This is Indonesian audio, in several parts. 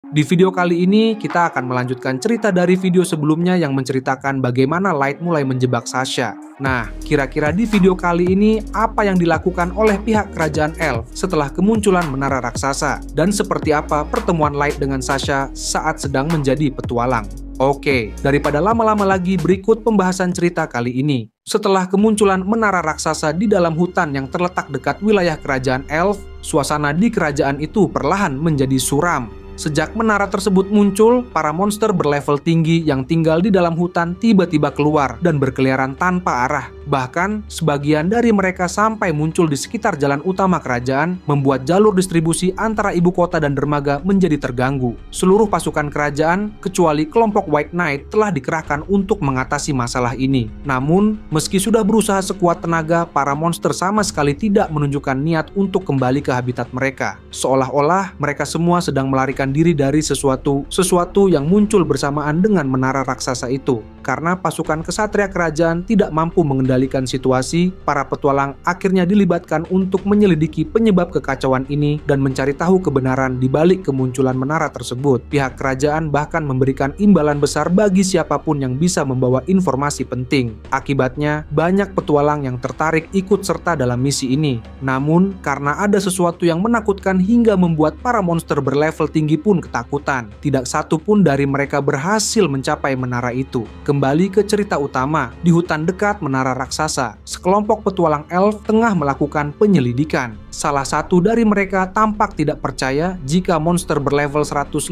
Di video kali ini, kita akan melanjutkan cerita dari video sebelumnya yang menceritakan bagaimana Light mulai menjebak Sasha. Nah, kira-kira di video kali ini, apa yang dilakukan oleh pihak kerajaan Elf setelah kemunculan menara raksasa? Dan seperti apa pertemuan Light dengan Sasha saat sedang menjadi petualang? Oke, daripada lama-lama lagi, berikut pembahasan cerita kali ini. Setelah kemunculan menara raksasa di dalam hutan yang terletak dekat wilayah kerajaan Elf, suasana di kerajaan itu perlahan menjadi suram. Sejak menara tersebut muncul, para monster berlevel tinggi yang tinggal di dalam hutan tiba-tiba keluar dan berkeliaran tanpa arah. Bahkan, sebagian dari mereka sampai muncul di sekitar jalan utama kerajaan, membuat jalur distribusi antara ibu kota dan dermaga menjadi terganggu. Seluruh pasukan kerajaan, kecuali kelompok White Knight, telah dikerahkan untuk mengatasi masalah ini. Namun, meski sudah berusaha sekuat tenaga, para monster sama sekali tidak menunjukkan niat untuk kembali ke habitat mereka. Seolah-olah mereka semua sedang melarikan diri dari sesuatu yang muncul bersamaan dengan menara raksasa itu. Karena pasukan kesatria kerajaan tidak mampu mengendalikan situasi, para petualang akhirnya dilibatkan untuk menyelidiki penyebab kekacauan ini dan mencari tahu kebenaran di balik kemunculan menara tersebut. Pihak kerajaan bahkan memberikan imbalan besar bagi siapapun yang bisa membawa informasi penting. Akibatnya, banyak petualang yang tertarik ikut serta dalam misi ini. Namun, karena ada sesuatu yang menakutkan hingga membuat para monster berlevel tinggi pun ketakutan, tidak satu pun dari mereka berhasil mencapai menara itu. Kembali ke cerita utama, di hutan dekat menara raksasa, sekelompok petualang elf tengah melakukan penyelidikan. Salah satu dari mereka tampak tidak percaya jika monster berlevel 150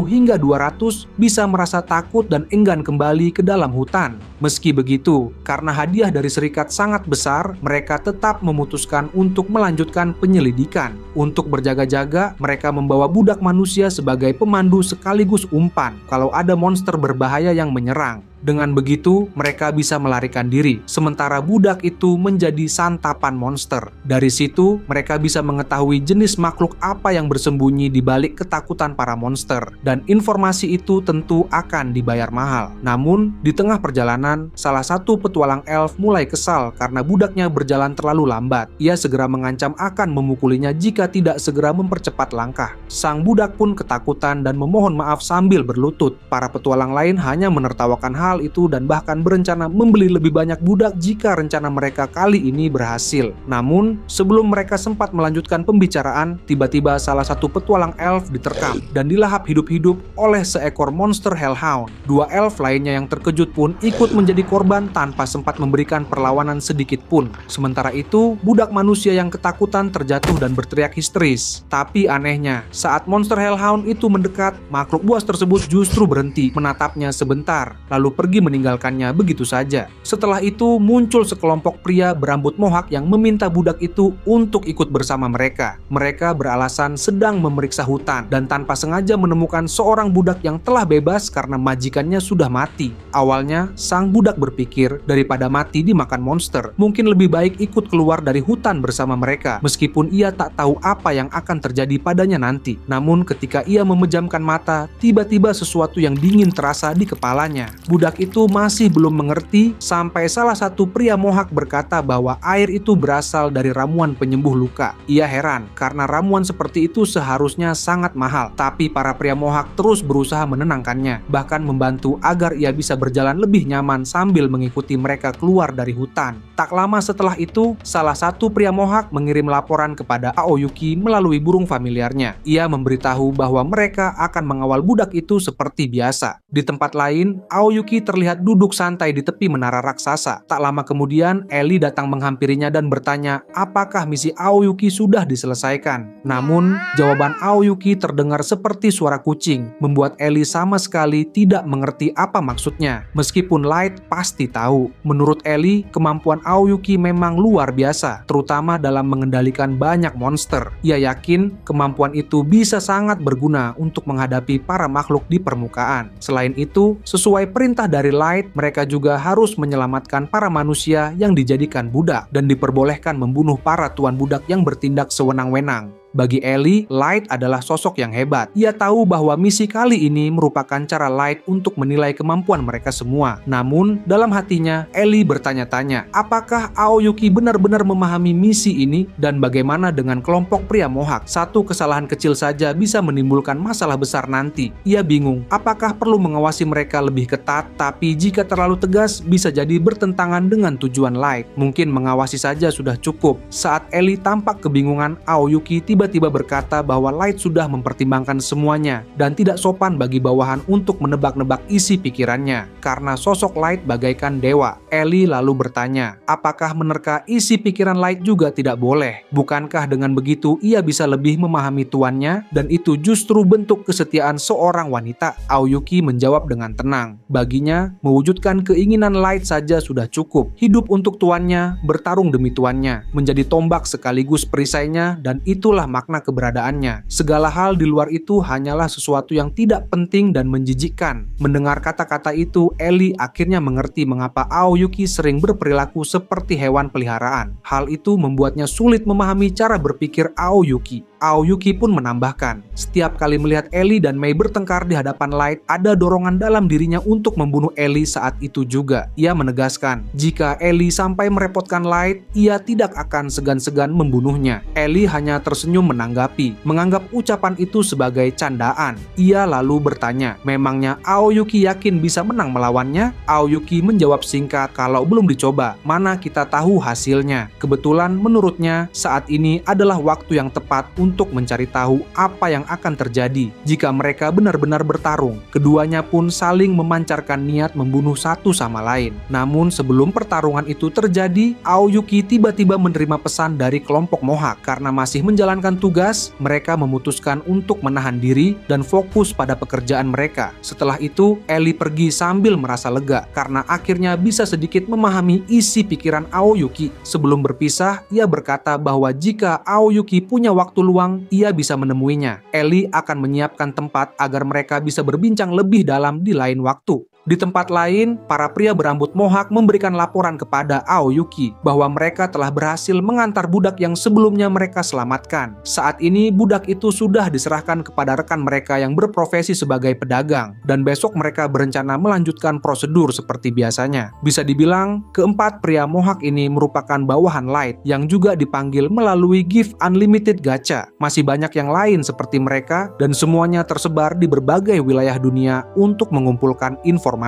hingga 200 bisa merasa takut dan enggan kembali ke dalam hutan. Meski begitu, karena hadiah dari serikat sangat besar, mereka tetap memutuskan untuk melanjutkan penyelidikan. Untuk berjaga-jaga, mereka membawa budak manusia sebagai pemandu sekaligus umpan kalau ada monster berbahaya yang menyerang. Dengan begitu, mereka bisa melarikan diri, sementara budak itu menjadi santapan monster. Dari situ, mereka bisa mengetahui jenis makhluk apa yang bersembunyi di balik ketakutan para monster, dan informasi itu tentu akan dibayar mahal. Namun, di tengah perjalanan, salah satu petualang elf mulai kesal karena budaknya berjalan terlalu lambat. Ia segera mengancam akan memukulinya jika tidak segera mempercepat langkah. Sang budak pun ketakutan dan memohon maaf sambil berlutut. Para petualang lain hanya menertawakan hal itu dan bahkan berencana membeli lebih banyak budak jika rencana mereka kali ini berhasil. Namun, sebelum mereka sempat melanjutkan pembicaraan, tiba-tiba salah satu petualang elf diterkam dan dilahap hidup-hidup oleh seekor monster hellhound. Dua elf lainnya yang terkejut pun ikut menjadi korban tanpa sempat memberikan perlawanan sedikit pun. Sementara itu, budak manusia yang ketakutan terjatuh dan berteriak histeris. Tapi anehnya, saat monster hellhound itu mendekat, makhluk buas tersebut justru berhenti menatapnya sebentar, lalu pergi meninggalkannya begitu saja. Setelah itu muncul sekelompok pria berambut mohak yang meminta budak itu untuk ikut bersama mereka. Mereka beralasan sedang memeriksa hutan dan tanpa sengaja menemukan seorang budak yang telah bebas karena majikannya sudah mati. Awalnya sang budak berpikir daripada mati dimakan monster, mungkin lebih baik ikut keluar dari hutan bersama mereka, meskipun ia tak tahu apa yang akan terjadi padanya nanti. Namun ketika ia memejamkan mata, tiba-tiba sesuatu yang dingin terasa di kepalanya. Budak itu masih belum mengerti sampai salah satu pria mohak berkata bahwa air itu berasal dari ramuan penyembuh luka. Ia heran karena ramuan seperti itu seharusnya sangat mahal, tapi para pria mohak terus berusaha menenangkannya, bahkan membantu agar ia bisa berjalan lebih nyaman sambil mengikuti mereka keluar dari hutan. Tak lama setelah itu, salah satu pria mohak mengirim laporan kepada Aoyuki melalui burung familiarnya. Ia memberitahu bahwa mereka akan mengawal budak itu seperti biasa. Di tempat lain, Aoyuki terlihat duduk santai di tepi menara raksasa. Tak lama kemudian, Ellie datang menghampirinya dan bertanya apakah misi Aoyuki sudah diselesaikan. Namun, jawaban Aoyuki terdengar seperti suara kucing, membuat Ellie sama sekali tidak mengerti apa maksudnya. Meskipun Light pasti tahu. Menurut Ellie, kemampuan Aoyuki memang luar biasa, terutama dalam mengendalikan banyak monster. Ia yakin kemampuan itu bisa sangat berguna untuk menghadapi para makhluk di permukaan. Selain itu, sesuai perintah dari Light, mereka juga harus menyelamatkan para manusia yang dijadikan budak dan diperbolehkan membunuh para tuan budak yang bertindak sewenang-wenang. Bagi Ellie, Light adalah sosok yang hebat. Ia tahu bahwa misi kali ini merupakan cara Light untuk menilai kemampuan mereka semua. Namun, dalam hatinya, Ellie bertanya-tanya, apakah Aoyuki benar-benar memahami misi ini dan bagaimana dengan kelompok pria Mohawk? Satu kesalahan kecil saja bisa menimbulkan masalah besar nanti. Ia bingung, apakah perlu mengawasi mereka lebih ketat, tapi jika terlalu tegas bisa jadi bertentangan dengan tujuan Light. Mungkin mengawasi saja sudah cukup. Saat Ellie tampak kebingungan, Aoyuki tiba-tiba berkata bahwa Light sudah mempertimbangkan semuanya dan tidak sopan bagi bawahan untuk menebak-nebak isi pikirannya karena sosok Light bagaikan dewa. Ellie lalu bertanya, apakah menerka isi pikiran Light juga tidak boleh? Bukankah dengan begitu ia bisa lebih memahami tuannya dan itu justru bentuk kesetiaan seorang wanita? Aoyuki menjawab dengan tenang. Baginya, mewujudkan keinginan Light saja sudah cukup. Hidup untuk tuannya, bertarung demi tuannya, menjadi tombak sekaligus perisainya, dan itulah makna keberadaannya. Segala hal di luar itu hanyalah sesuatu yang tidak penting dan menjijikkan. Mendengar kata-kata itu, Ellie akhirnya mengerti mengapa Aoyuki sering berperilaku seperti hewan peliharaan. Hal itu membuatnya sulit memahami cara berpikir Aoyuki. Aoyuki pun menambahkan, setiap kali melihat Ellie dan Mei bertengkar di hadapan Light, ada dorongan dalam dirinya untuk membunuh Ellie saat itu juga. Ia menegaskan, jika Ellie sampai merepotkan Light, ia tidak akan segan-segan membunuhnya. Ellie hanya tersenyum menanggapi, menganggap ucapan itu sebagai candaan. Ia lalu bertanya, memangnya Aoyuki yakin bisa menang melawannya? Aoyuki menjawab singkat, kalau belum dicoba, mana kita tahu hasilnya. Kebetulan menurutnya, saat ini adalah waktu yang tepat untuk mencari tahu apa yang akan terjadi jika mereka benar-benar bertarung. Keduanya pun saling memancarkan niat membunuh satu sama lain. Namun sebelum pertarungan itu terjadi, Aoyuki tiba-tiba menerima pesan dari kelompok Mohawk. Karena masih menjalankan tugas, mereka memutuskan untuk menahan diri dan fokus pada pekerjaan mereka. Setelah itu, Ellie pergi sambil merasa lega karena akhirnya bisa sedikit memahami isi pikiran Aoyuki. Sebelum berpisah, ia berkata bahwa jika Aoyuki punya waktu luang, ia bisa menemuinya. Ellie akan menyiapkan tempat agar mereka bisa berbincang lebih dalam di lain waktu. Di tempat lain, para pria berambut Mohawk memberikan laporan kepada Aoyuki bahwa mereka telah berhasil mengantar budak yang sebelumnya mereka selamatkan. Saat ini, budak itu sudah diserahkan kepada rekan mereka yang berprofesi sebagai pedagang, dan besok mereka berencana melanjutkan prosedur seperti biasanya. Bisa dibilang, keempat pria Mohawk ini merupakan bawahan Light yang juga dipanggil melalui Gift Unlimited Gacha. Masih banyak yang lain seperti mereka, dan semuanya tersebar di berbagai wilayah dunia untuk mengumpulkan informasi.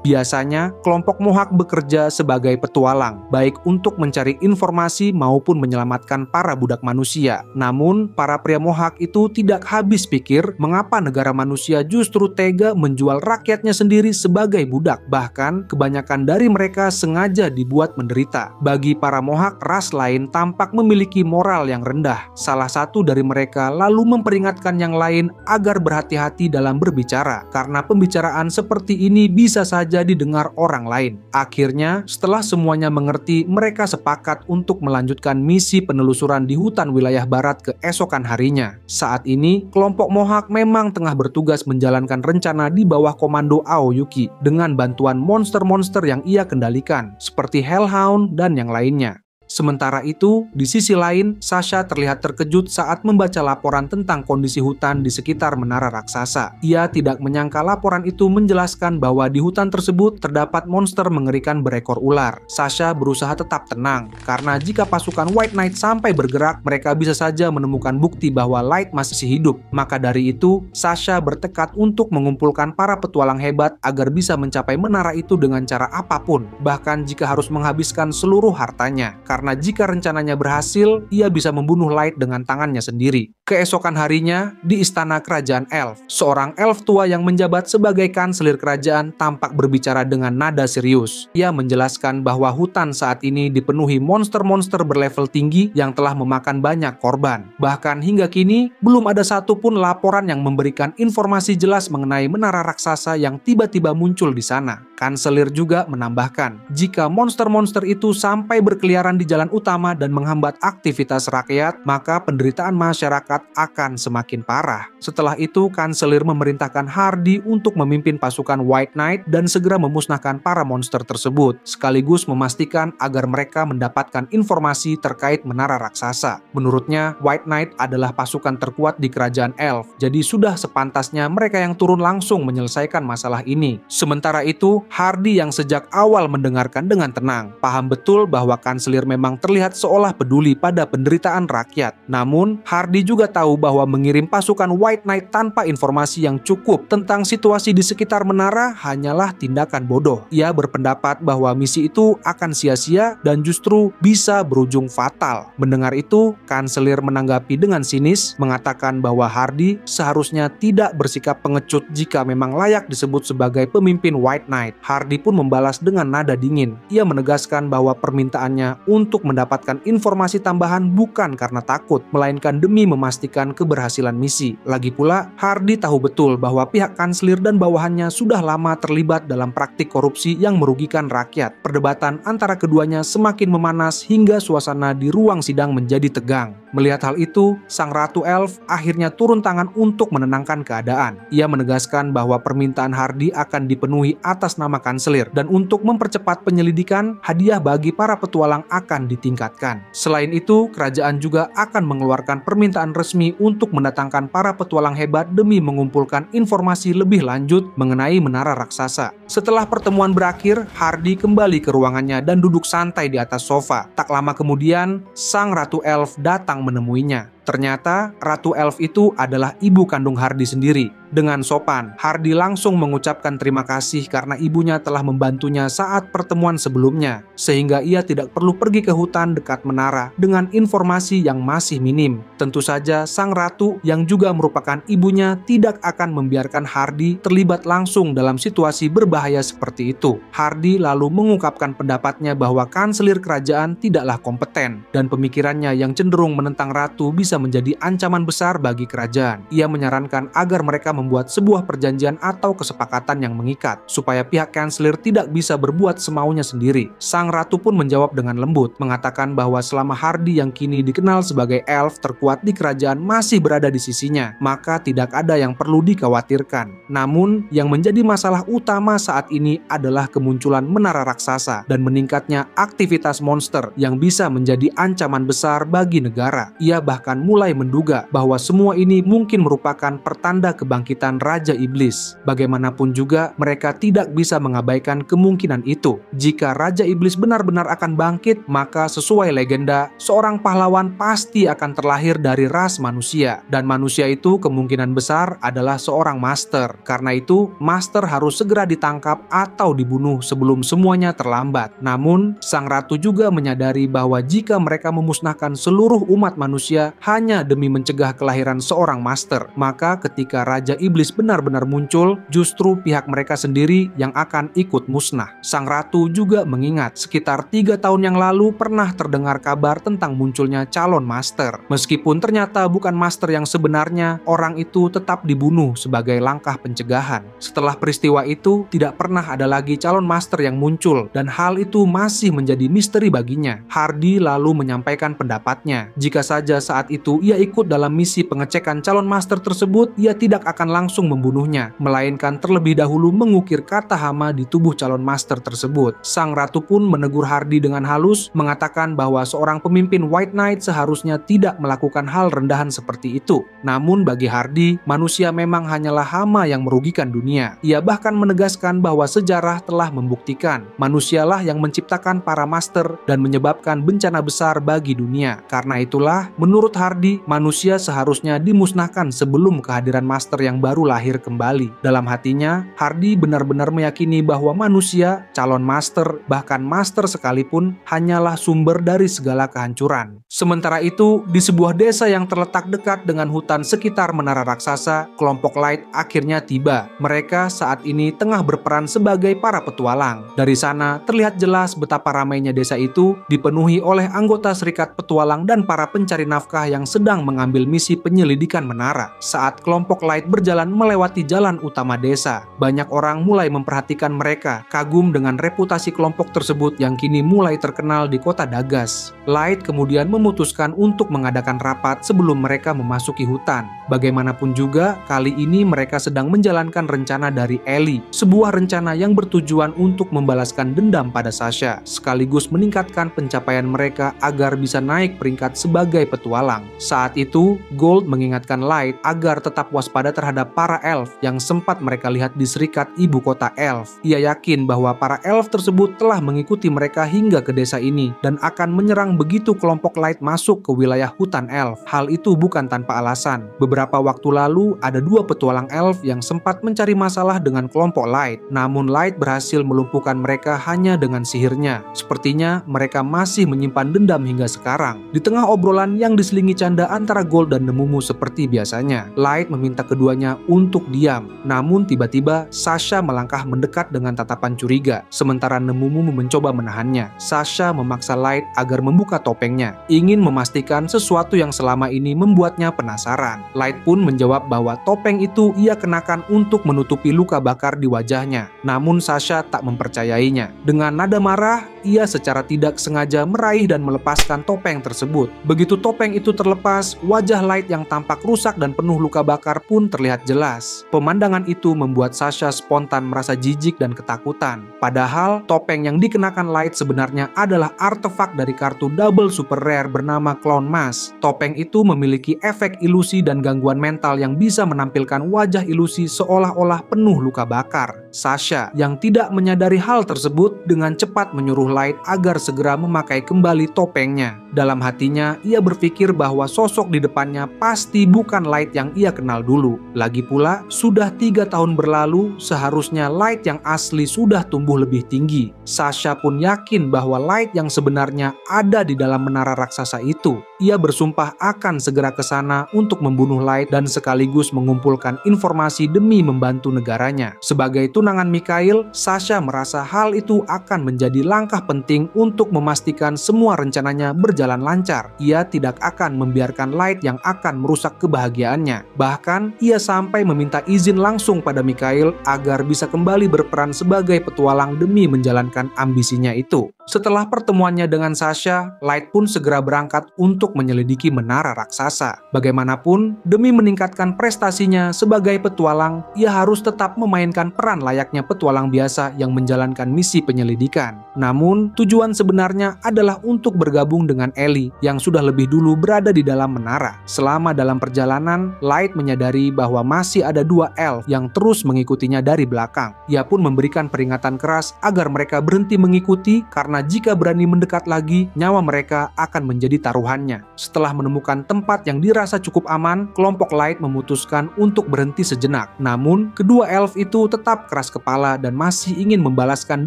Biasanya, kelompok Mohawk bekerja sebagai petualang, baik untuk mencari informasi maupun menyelamatkan para budak manusia. Namun, para pria Mohawk itu tidak habis pikir mengapa negara manusia justru tega menjual rakyatnya sendiri sebagai budak. Bahkan, kebanyakan dari mereka sengaja dibuat menderita. Bagi para Mohawk, ras lain tampak memiliki moral yang rendah. Salah satu dari mereka lalu memperingatkan yang lain agar berhati-hati dalam berbicara, karena pembicaraan seperti ini bisa saja didengar orang lain. Akhirnya, setelah semuanya mengerti, mereka sepakat untuk melanjutkan misi penelusuran di hutan wilayah barat keesokan harinya. Saat ini, kelompok Mohawk memang tengah bertugas menjalankan rencana di bawah komando Aoyuki dengan bantuan monster-monster yang ia kendalikan, seperti Hellhound dan yang lainnya. Sementara itu, di sisi lain, Sasha terlihat terkejut saat membaca laporan tentang kondisi hutan di sekitar menara raksasa. Ia tidak menyangka laporan itu menjelaskan bahwa di hutan tersebut terdapat monster mengerikan berekor ular. Sasha berusaha tetap tenang, karena jika pasukan White Knight sampai bergerak, mereka bisa saja menemukan bukti bahwa Light masih hidup. Maka dari itu, Sasha bertekad untuk mengumpulkan para petualang hebat agar bisa mencapai menara itu dengan cara apapun, bahkan jika harus menghabiskan seluruh hartanya. Karena jika rencananya berhasil, ia bisa membunuh Light dengan tangannya sendiri. Keesokan harinya, di istana kerajaan elf, seorang elf tua yang menjabat sebagai kanselir kerajaan tampak berbicara dengan nada serius. Ia menjelaskan bahwa hutan saat ini dipenuhi monster-monster berlevel tinggi yang telah memakan banyak korban. Bahkan hingga kini, belum ada satupun laporan yang memberikan informasi jelas mengenai menara raksasa yang tiba-tiba muncul di sana. Kanselir juga menambahkan, jika monster-monster itu sampai berkeliaran di jalan utama dan menghambat aktivitas rakyat, maka penderitaan masyarakat akan semakin parah. Setelah itu, kanselir memerintahkan Hardy untuk memimpin pasukan White Knight dan segera memusnahkan para monster tersebut, sekaligus memastikan agar mereka mendapatkan informasi terkait menara raksasa. Menurutnya, White Knight adalah pasukan terkuat di kerajaan Elf, jadi sudah sepantasnya mereka yang turun langsung menyelesaikan masalah ini. Sementara itu, Hardy yang sejak awal mendengarkan dengan tenang, paham betul bahwa kanselir memang terlihat seolah peduli pada penderitaan rakyat. Namun, Hardy juga tahu bahwa mengirim pasukan White Knight tanpa informasi yang cukup tentang situasi di sekitar menara hanyalah tindakan bodoh. Ia berpendapat bahwa misi itu akan sia-sia dan justru bisa berujung fatal. Mendengar itu, kanselir menanggapi dengan sinis, mengatakan bahwa Hardy seharusnya tidak bersikap pengecut jika memang layak disebut sebagai pemimpin White Knight. Hardy pun membalas dengan nada dingin. Ia menegaskan bahwa permintaannya untuk mendapatkan informasi tambahan bukan karena takut, melainkan demi memastikan keberhasilan misi. Lagi pula, Hardy tahu betul bahwa pihak kanselir dan bawahannya sudah lama terlibat dalam praktik korupsi yang merugikan rakyat. Perdebatan antara keduanya semakin memanas hingga suasana di ruang sidang menjadi tegang. Melihat hal itu, sang Ratu Elf akhirnya turun tangan untuk menenangkan keadaan. Ia menegaskan bahwa permintaan Hardy akan dipenuhi atas nama kanselir, dan untuk mempercepat penyelidikan, hadiah bagi para petualang akan ditingkatkan. Selain itu, kerajaan juga akan mengeluarkan permintaan resmi untuk mendatangkan para petualang hebat demi mengumpulkan informasi lebih lanjut mengenai menara raksasa. Setelah pertemuan berakhir, Hardy kembali ke ruangannya dan duduk santai di atas sofa. Tak lama kemudian, sang Ratu Elf datang menemuinya. Ternyata Ratu Elf itu adalah ibu kandung Hardy sendiri. Dengan sopan, Hardy langsung mengucapkan terima kasih karena ibunya telah membantunya saat pertemuan sebelumnya, sehingga ia tidak perlu pergi ke hutan dekat menara dengan informasi yang masih minim. Tentu saja sang ratu yang juga merupakan ibunya tidak akan membiarkan Hardy terlibat langsung dalam situasi berbahaya seperti itu. Hardy lalu mengungkapkan pendapatnya bahwa kanselir kerajaan tidaklah kompeten dan pemikirannya yang cenderung menentang ratu bisa menjadi ancaman besar bagi kerajaan. Ia menyarankan agar mereka membuat sebuah perjanjian atau kesepakatan yang mengikat, supaya pihak kanselir tidak bisa berbuat semaunya sendiri. Sang ratu pun menjawab dengan lembut, mengatakan bahwa selama Hardy yang kini dikenal sebagai elf terkuat di kerajaan masih berada di sisinya, maka tidak ada yang perlu dikhawatirkan. Namun, yang menjadi masalah utama saat ini adalah kemunculan menara raksasa dan meningkatnya aktivitas monster yang bisa menjadi ancaman besar bagi negara. Ia bahkan mulai menduga bahwa semua ini mungkin merupakan pertanda kebangkitan Raja Iblis. Bagaimanapun juga, mereka tidak bisa mengabaikan kemungkinan itu. Jika Raja Iblis benar-benar akan bangkit, maka sesuai legenda, seorang pahlawan pasti akan terlahir dari ras manusia. Dan manusia itu kemungkinan besar adalah seorang master. Karena itu, master harus segera ditangkap atau dibunuh sebelum semuanya terlambat. Namun, sang ratu juga menyadari bahwa jika mereka memusnahkan seluruh umat manusia hanya demi mencegah kelahiran seorang master, maka ketika Raja Iblis benar-benar muncul, justru pihak mereka sendiri yang akan ikut musnah. Sang ratu juga mengingat sekitar 3 tahun yang lalu pernah terdengar kabar tentang munculnya calon master. Meskipun ternyata bukan master yang sebenarnya, orang itu tetap dibunuh sebagai langkah pencegahan. Setelah peristiwa itu, tidak pernah ada lagi calon master yang muncul, dan hal itu masih menjadi misteri baginya. Hardy lalu menyampaikan pendapatnya. Jika saja saat itu ia ikut dalam misi pengecekan calon master tersebut, ia tidak akan langsung membunuhnya, melainkan terlebih dahulu mengukir kata hama di tubuh calon master tersebut. Sang ratu pun menegur Hardy dengan halus, mengatakan bahwa seorang pemimpin White Knight seharusnya tidak melakukan hal rendahan seperti itu. Namun bagi Hardy, manusia memang hanyalah hama yang merugikan dunia. Ia bahkan menegaskan bahwa sejarah telah membuktikan manusialah yang menciptakan para master dan menyebabkan bencana besar bagi dunia. Karena itulah, menurut Hardy, manusia seharusnya dimusnahkan sebelum kehadiran master yang baru lahir kembali. Dalam hatinya, Hardy benar-benar meyakini bahwa manusia, calon master, bahkan master sekalipun hanyalah sumber dari segala kehancuran. Sementara itu, di sebuah desa yang terletak dekat dengan hutan sekitar menara raksasa, kelompok Light akhirnya tiba. Mereka saat ini tengah berperan sebagai para petualang. Dari sana, terlihat jelas betapa ramainya desa itu dipenuhi oleh anggota serikat petualang dan para pencari nafkah yang sedang mengambil misi penyelidikan menara. Saat kelompok Light berjalan melewati jalan utama desa. Banyak orang mulai memperhatikan mereka, kagum dengan reputasi kelompok tersebut yang kini mulai terkenal di kota Dagas. Light kemudian memutuskan untuk mengadakan rapat sebelum mereka memasuki hutan. Bagaimanapun juga, kali ini mereka sedang menjalankan rencana dari Ellie, sebuah rencana yang bertujuan untuk membalaskan dendam pada Sasha, sekaligus meningkatkan pencapaian mereka agar bisa naik peringkat sebagai petualang. Saat itu, Gold mengingatkan Light agar tetap waspada terhadap para elf yang sempat mereka lihat di serikat ibu kota elf. Ia yakin bahwa para elf tersebut telah mengikuti mereka hingga ke desa ini dan akan menyerang begitu kelompok Light masuk ke wilayah hutan elf. Hal itu bukan tanpa alasan. Beberapa waktu lalu, ada dua petualang elf yang sempat mencari masalah dengan kelompok Light. Namun Light berhasil melumpuhkan mereka hanya dengan sihirnya. Sepertinya mereka masih menyimpan dendam hingga sekarang. Di tengah obrolan yang diselingi canda antara Gold dan Nemumu seperti biasanya, Light meminta keduanya untuk diam. Namun tiba-tiba Sasha melangkah mendekat dengan tatapan curiga, sementara Nemumu mencoba menahannya. Sasha memaksa Light agar membuka topengnya, ingin memastikan sesuatu yang selama ini membuatnya penasaran. Light pun menjawab bahwa topeng itu ia kenakan untuk menutupi luka bakar di wajahnya. Namun Sasha tak mempercayainya. Dengan nada marah, ia secara tidak sengaja meraih dan melepaskan topeng tersebut. Begitu topeng itu terlepas, wajah Light yang tampak rusak dan penuh luka bakar pun terlihat jelas. Pemandangan itu membuat Sasha spontan merasa jijik dan ketakutan. Padahal topeng yang dikenakan Light sebenarnya adalah artefak dari kartu double super rare bernama Clown Mask. Topeng itu memiliki efek ilusi dan gangguan mental yang bisa menampilkan wajah ilusi seolah-olah penuh luka bakar. Sasha yang tidak menyadari hal tersebut dengan cepat menyuruh Light agar segera memakai kembali topengnya. Dalam hatinya, ia berpikir bahwa sosok di depannya pasti bukan Light yang ia kenal dulu. Lagi pula, sudah 3 tahun berlalu, seharusnya Light yang asli sudah tumbuh lebih tinggi. Sasha pun yakin bahwa Light yang sebenarnya ada di dalam menara raksasa itu. Ia bersumpah akan segera ke sana untuk membunuh Light dan sekaligus mengumpulkan informasi demi membantu negaranya. Sebagai tunangan Mikhail, Sasha merasa hal itu akan menjadi langkah penting untuk memastikan semua rencananya berjalan lancar. Ia tidak akan membiarkan Light yang akan merusak kebahagiaannya. Bahkan, ia sampai meminta izin langsung pada Mikhail agar bisa kembali berperan sebagai petualang demi menjalankan ambisinya itu. Setelah pertemuannya dengan Sasha, Light pun segera berangkat untuk menyelidiki menara raksasa. Bagaimanapun, demi meningkatkan prestasinya sebagai petualang, ia harus tetap memainkan peran layaknya petualang biasa yang menjalankan misi penyelidikan. Namun, tujuan sebenarnya adalah untuk bergabung dengan Ellie yang sudah lebih dulu berada di dalam menara. Selama dalam perjalanan, Light menyadari bahwa masih ada 2 elf yang terus mengikutinya dari belakang. Ia pun memberikan peringatan keras agar mereka berhenti mengikuti karena jika berani mendekat lagi, nyawa mereka akan menjadi taruhannya. Setelah menemukan tempat yang dirasa cukup aman, kelompok Light memutuskan untuk berhenti sejenak. Namun, kedua elf itu tetap keras kepala dan masih ingin membalaskan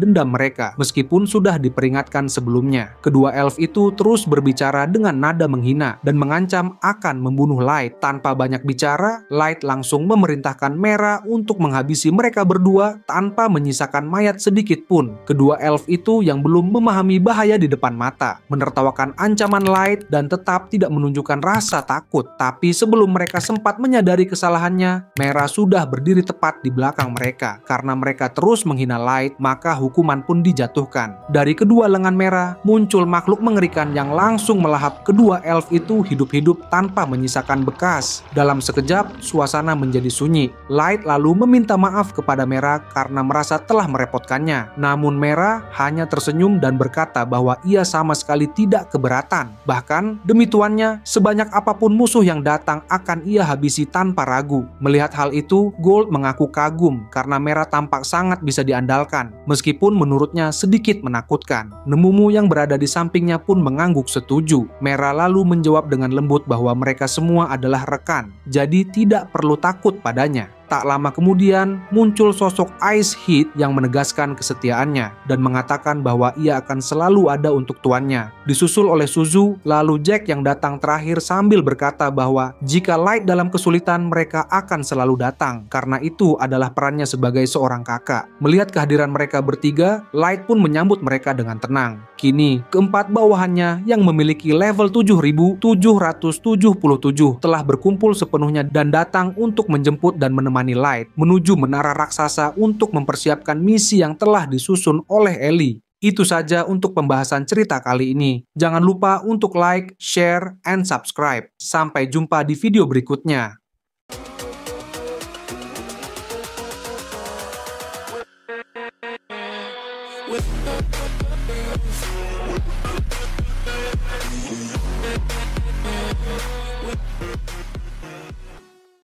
dendam mereka, meskipun sudah diperingatkan sebelumnya. Kedua elf itu terus berbicara dengan nada menghina dan mengancam akan membunuh Light. Tanpa banyak bicara, Light langsung memerintahkan Mera untuk menghabisi mereka berdua tanpa menyisakan mayat sedikit pun. Kedua elf itu yang belum memahami bahaya di depan mata, menertawakan ancaman Light dan tetap tidak menunjukkan rasa takut. Tapi sebelum mereka sempat menyadari kesalahannya, Mera sudah berdiri tepat di belakang mereka. Karena mereka terus menghina Light, maka hukuman pun dijatuhkan. Dari kedua lengan Mera muncul makhluk mengerikan yang langsung melahap kedua elf itu hidup-hidup tanpa menyisakan bekas. Dalam sekejap, suasana menjadi sunyi. Light lalu meminta maaf kepada Mera karena merasa telah merepotkannya. Namun Mera hanya tersenyum dan berkata bahwa ia sama sekali tidak keberatan. Bahkan, demi tuannya, sebanyak apapun musuh yang datang akan ia habisi tanpa ragu. Melihat hal itu, Gold mengaku kagum karena Mera tampak sangat bisa diandalkan, meskipun menurutnya sedikit menakutkan. Nemumu yang berada di sampingnya pun mengangguk setuju. Mera lalu menjawab dengan lembut bahwa mereka semua adalah rekan, jadi tidak perlu takut padanya. Tak lama kemudian, muncul sosok Ice Heat yang menegaskan kesetiaannya dan mengatakan bahwa ia akan selalu ada untuk tuannya. Disusul oleh Suzu, lalu Jack yang datang terakhir sambil berkata bahwa jika Light dalam kesulitan, mereka akan selalu datang, karena itu adalah perannya sebagai seorang kakak. Melihat kehadiran mereka bertiga, Light pun menyambut mereka dengan tenang. Kini, keempat bawahannya yang memiliki level 7.777 telah berkumpul sepenuhnya dan datang untuk menjemput dan menemani menemani Light menuju menara raksasa untuk mempersiapkan misi yang telah disusun oleh Ellie. Itu saja untuk pembahasan cerita kali ini. Jangan lupa untuk like, share, and subscribe. Sampai jumpa di video berikutnya.